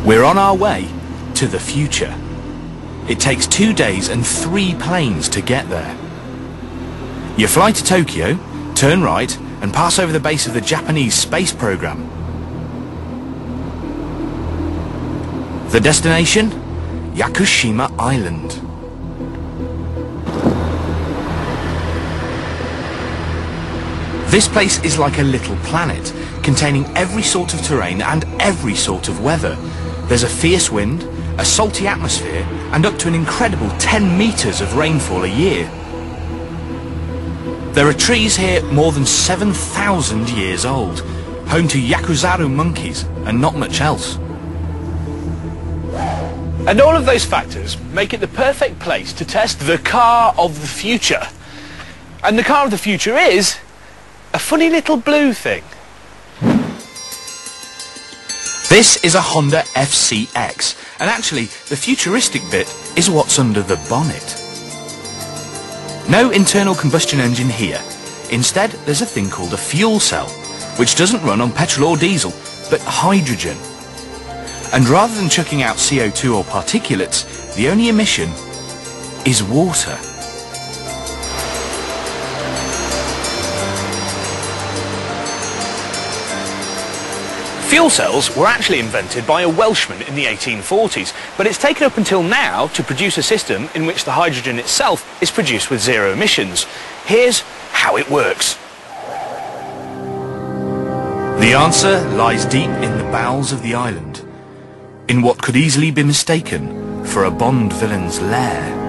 We're on our way to the future. It takes 2 days and 3 planes to get there. You fly to Tokyo, turn right, and pass over the base of the Japanese space program. The destination? Yakushima Island. This place is like a little planet, containing every sort of terrain and every sort of weather. There's a fierce wind, a salty atmosphere, and up to an incredible 10 meters of rainfall a year. There are trees here more than 7,000 years old, home to Yakuzaru monkeys and not much else. And all of those factors make it the perfect place to test the car of the future. And the car of the future is a funny little blue thing. This is a Honda FCX, and actually the futuristic bit is what's under the bonnet. No internal combustion engine here. Instead, there's a thing called a fuel cell, which doesn't run on petrol or diesel, but hydrogen. And rather than chucking out CO2 or particulates, the only emission is water. Fuel cells were actually invented by a Welshman in the 1840s, but it's taken up until now to produce a system in which the hydrogen itself is produced with zero emissions. Here's how it works. The answer lies deep in the bowels of the island, in what could easily be mistaken for a Bond villain's lair.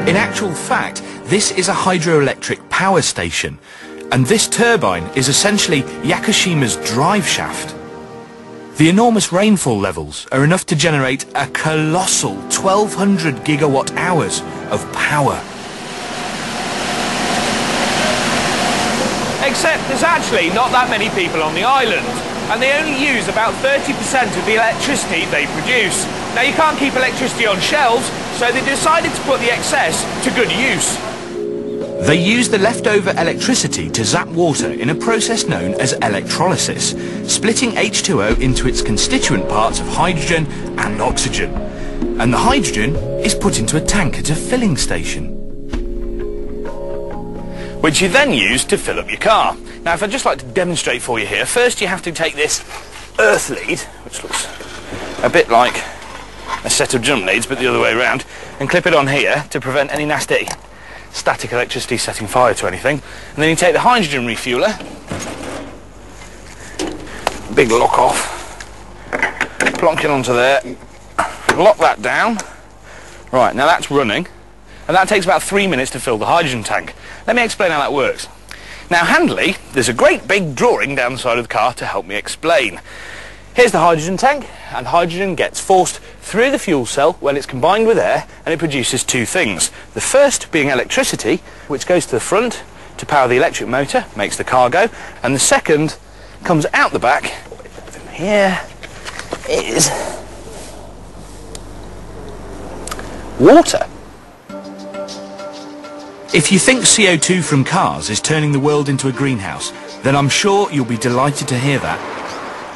In actual fact, this is a hydroelectric power station, and this turbine is essentially Yakushima's drive shaft. The enormous rainfall levels are enough to generate a colossal 1,200 gigawatt hours of power. Except there's actually not that many people on the island, and they only use about 30% of the electricity they produce. Now, you can't keep electricity on shelves, so they decided to put the excess to good use. They use the leftover electricity to zap water in a process known as electrolysis, splitting H2O into its constituent parts of hydrogen and oxygen. And the hydrogen is put into a tank at a filling station, which you then use to fill up your car. Now, if I'd just like to demonstrate for you here, first you have to take this earth lead, which looks a bit like a set of jump leads, but the other way around, and clip it on here to prevent any nasty static electricity setting fire to anything. And then you take the hydrogen refueler, big lock off, plonk it onto there, lock that down. Right, now that's running, and that takes about 3 minutes to fill the hydrogen tank. Let me explain how that works. Now, handily, there's a great big drawing down the side of the car to help me explain. Here's the hydrogen tank, and hydrogen gets forced through the fuel cell when it's combined with air, and it produces two things. The first being electricity, which goes to the front to power the electric motor, makes the car go, and the second comes out the back. Here is water. If you think CO2 from cars is turning the world into a greenhouse, then I'm sure you'll be delighted to hear that.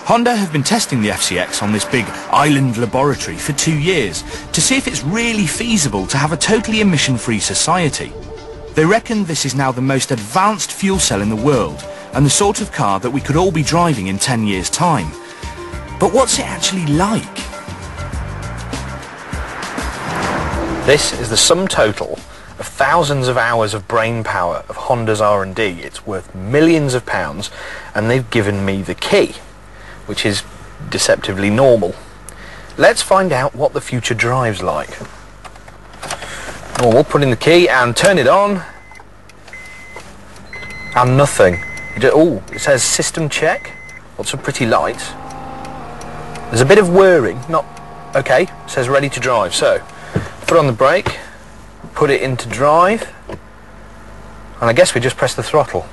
Honda have been testing the FCX on this big island laboratory for 2 years to see if it's really feasible to have a totally emission-free society. They reckon this is now the most advanced fuel cell in the world and the sort of car that we could all be driving in 10 years' time. But what's it actually like? This is the sum total of thousands of hours of brain power of Honda's R&D. It's worth millions of pounds, and they've given me the key, which is deceptively normal. Let's find out what the future drives like. Normal, put in the key and turn it on, and nothing. Oh, it says system check, lots of pretty lights. There's a bit of whirring, not okay, it says ready to drive. So, put on the brake, put it into drive, and I guess we just press the throttle.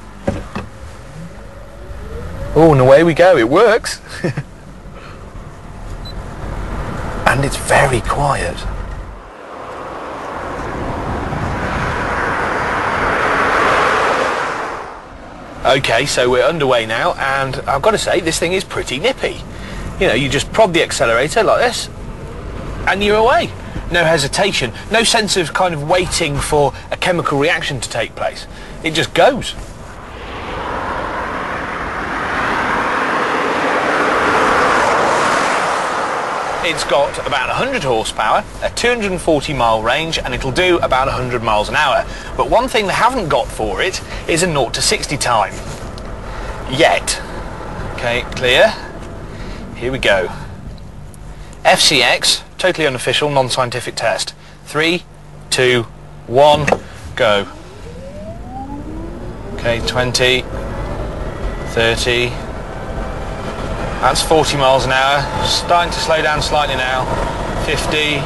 Oh, and away we go. It works. And it's very quiet. Okay, so we're underway now, and I've got to say, this thing is pretty nippy. You know, you just prod the accelerator like this, and you're away. No hesitation, no sense of kind of waiting for a chemical reaction to take place. It just goes. It's got about 100 horsepower, a 240 mile range, and it'll do about 100 miles an hour. But one thing they haven't got for it is a 0 to 60 time. Yet. Okay, clear. Here we go. FCX, totally unofficial, non-scientific test. 3, 2, 1, go. Okay, 20, 30. That's 40 miles an hour. Starting to slow down slightly now. 50,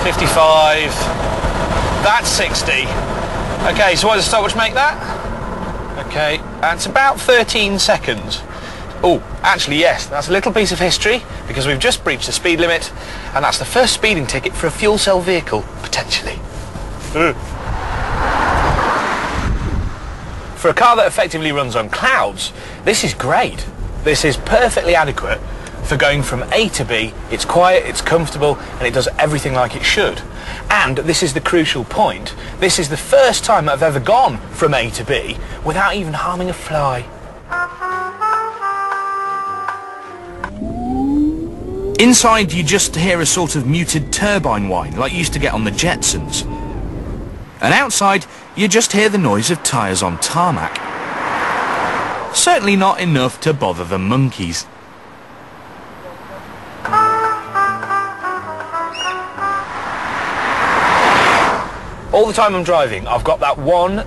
55. That's 60. Okay, so what does the stopwatch make that? Okay, that's about 13 seconds. Oh, actually, yes, that's a little piece of history because we've just breached the speed limit, and that's the first speeding ticket for a fuel cell vehicle, potentially. For a car that effectively runs on clouds, this is great. This is perfectly adequate for going from A to B. It's quiet, it's comfortable, and it does everything like it should. And this is the crucial point. This is the first time I've ever gone from A to B without even harming a fly. Inside, you just hear a sort of muted turbine whine, like you used to get on the Jetsons. And outside, you just hear the noise of tyres on tarmac. Certainly not enough to bother the monkeys. All the time I'm driving, I've got that one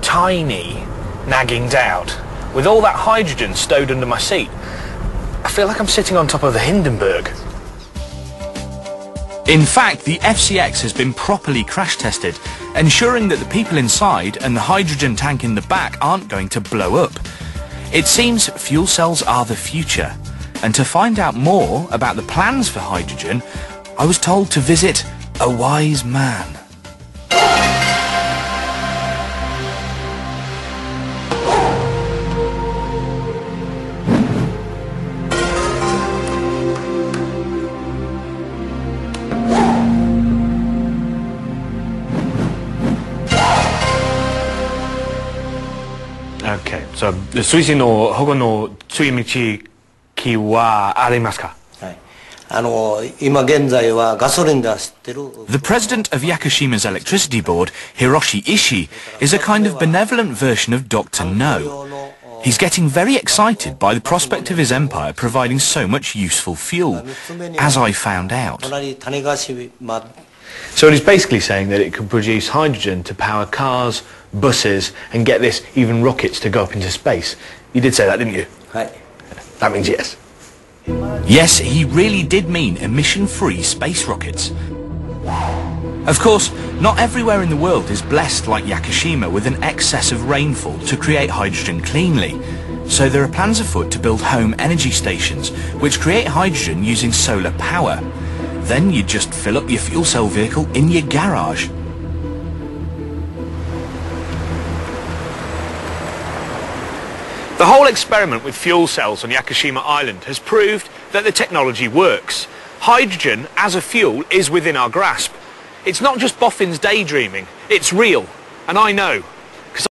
tiny nagging doubt. With all that hydrogen stowed under my seat, I feel like I'm sitting on top of the Hindenburg. In fact, the FCX has been properly crash tested, ensuring that the people inside and the hydrogen tank in the back aren't going to blow up. It seems fuel cells are the future, and to find out more about the plans for hydrogen, I was told to visit a wise man. Okay, so 推進の保護の注意道はありますか? The president of Yakushima's electricity board, Hiroshi Ishii, is a kind of benevolent version of Dr. No. He's getting very excited by the prospect of his empire providing so much useful fuel, as I found out. So he's basically saying that it can produce hydrogen to power cars, buses, and get this, even rockets to go up into space. You did say that, didn't you? That means yes. Yes, he really did mean emission-free space rockets. Of course, not everywhere in the world is blessed like Yakushima with an excess of rainfall to create hydrogen cleanly. So there are plans afoot to build home energy stations which create hydrogen using solar power. Then you just fill up your fuel cell vehicle in your garage. The whole experiment with fuel cells on Yakushima Island has proved that the technology works. Hydrogen as a fuel is within our grasp. It's not just boffins daydreaming, it's real, and I know.